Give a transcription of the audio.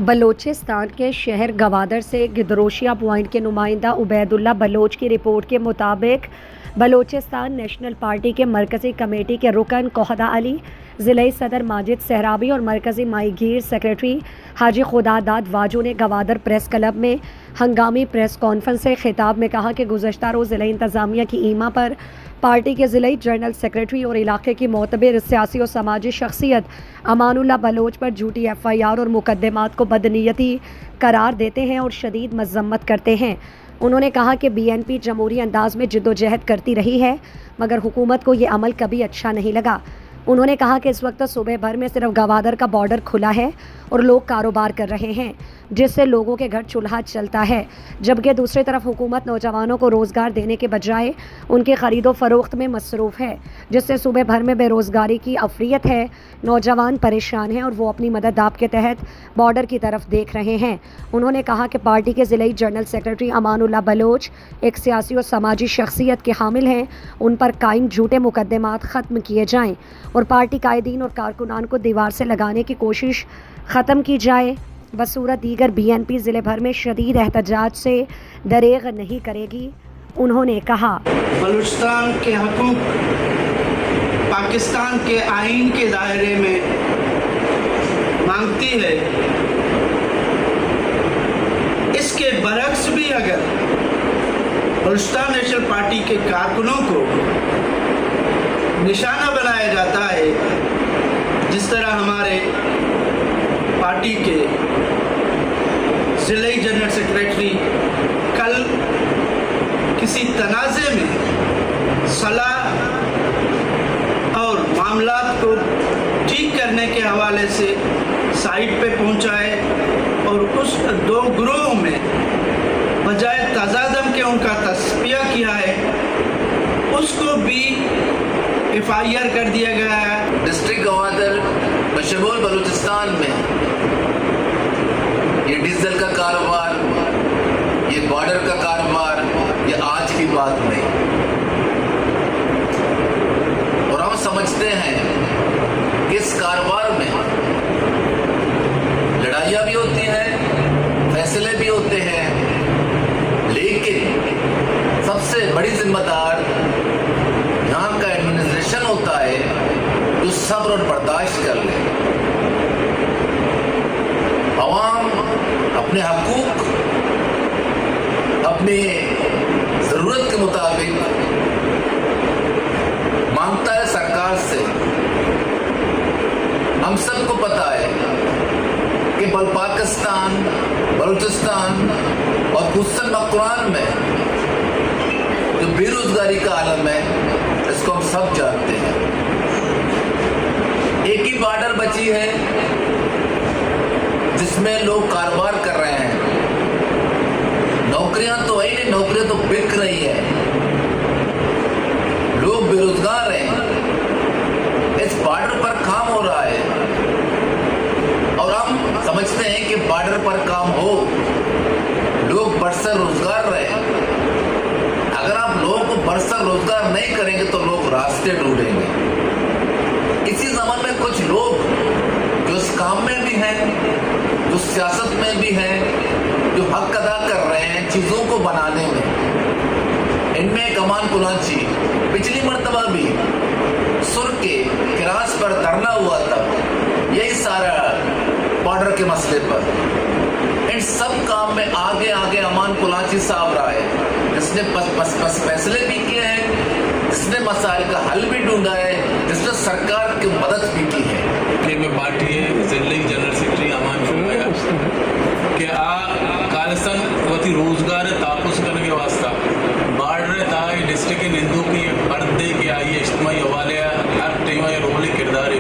बलोचिस्तान के शहर गवादर से गिदरोशिया पॉइंट के नुमाइंदा उबैदुल्ला बलोच की रिपोर्ट के मुताबिक बलोचिस्तान नेशनल पार्टी के मरकज़ी कमेटी के रुकन कोहदा अली, ज़िले सदर माजिद सहराबी और मरकज़ी माहीगीर सेक्रेटरी हाजी खुदादाद वाजू ने गवादर प्रेस क्लब में हंगामी प्रेस कॉन्फ्रेंस से खिताब में कहा कि गुज़श्ता रोज़ ज़िले इंतज़ामिया की ईमा पर पार्टी के ज़िले जनरल सेक्रेटरी और इलाके की मोतबर सियासी और समाजी शख्सियत अमानुल्लाह बलोच पर झूठी FIR और मुकदमात को बदनीयती करार देते हैं और शदीद मज़म्मत करते हैं। उन्होंने कहा कि BNP जमहूरी अंदाज में जिद्दोजहद करती रही है, मगर हुकूमत को ये अमल कभी अच्छा नहीं लगा। उन्होंने कहा कि इस वक्त सूबे भर में सिर्फ गवादर का बॉर्डर खुला है और लोग कारोबार कर रहे हैं, जिससे लोगों के घर चूल्हा चलता है, जबकि दूसरी तरफ हुकूमत नौजवानों को रोज़गार देने के बजाय उनके ख़रीदो फ़रोख्त में मसरूफ़ है, जिससे सूबे भर में बेरोज़गारी की अफरियत है। नौजवान परेशान हैं और वो अपनी मदद आप के तहत बॉर्डर की तरफ देख रहे हैं। उन्होंने कहा कि पार्टी के ज़िले जनरल सेक्रेटरी अमानुल्लाह बलोच एक सियासी और समाजी शख्सियत के हामिल हैं। उन पर कायम झूठे मुकदमात ख़त्म किए जाएँ और पार्टी कायदीन और कारकुनान को दीवार से लगाने की कोशिश ख़त्म की जाए। बसूरत दीगर BNP ज़िले भर में शदीद एहतजाज से दरेग नहीं करेगी। उन्होंने कहा, बलूचिस्तान के हकूक़ पाकिस्तान के आइन के दायरे में मांगती है। इसके बरक्स भी अगर बलूचिस्तान नेशनल पार्टी के कारकुनों को निशाना बनाया जाता है, जिस तरह हमारे पार्टी के ज़िले जनरल सेक्रेटरी कल किसी तनाज़े में सलाह और मामलात को ठीक करने के हवाले से साइट पे पहुंचाए और उस दो ग्रोह में बजाय तजादम के उनका तस्फिया किया है, उसको भी FIR कर दिया गया है। डिस्ट्रिक्ट गवादर बशमूल बलूचिस्तान में ये डीजल का कारोबार, ये बॉर्डर का कारोबार, ये आज की बात नहीं। और हम समझते हैं कि इस कारोबार में लड़ाइयाँ भी होती हैं, फैसले भी होते हैं, लेकिन सबसे बड़ी जिम्मेदार यहाँ का एडमिनिस्ट्रेशन होता है जो सब्र और बर्दाश्त कर ले। अवाम अपने हकूक अपनी ज़रूरत के मुताबिक मांगता है सरकार से। हम सबको पता है कि पाकिस्तान, बलूचिस्तान और खुसूसन मक़रान में जो बेरोजगारी का आलम है, इसको हम सब जानते हैं। एक ही बॉर्डर बची है जिसमें लोग कारोबार कर रहे हैं। नौकरियां तो है नहीं, नौकरियां तो बिक रही है, लोग बेरोजगार हैं। इस बॉर्डर पर काम हो रहा है और हम समझते हैं कि बॉर्डर पर काम हो, लोग बरसर रोजगार रहे। अगर आप लोगों को बरसर रोजगार नहीं करेंगे तो लोग रास्ते ढूंढेंगे। इसी ज़माने में कुछ लोग जो इस काम में भी हैं, जो सियासत में भी हैं, जो हक अदा कर रहे हैं चीज़ों को बनाने में, इनमें कमान कुलाची पिछली मर्तबा भी सुर के क्रास पर धरना हुआ था, यही सारा बॉर्डर के मसले पर। इन सब काम में आगे आगे अमान कुलाची साहब रहा है, जिसने फैसले भी किए हैं, जिसने मसाइल का हल भी ढूंढा है, जिसने सरकार की मदद भी की है। में पार्टी है ज़िले जनरल सेक्रेटरी अमान शुमाया कि कालसन वती रोजगार ताकुस करने के वास्ता बॉर्डर ताई डिस्ट्रिक्ट निंदू की पर्दे के आई इज्तिमाई हवाले हर टीम रोल किरदार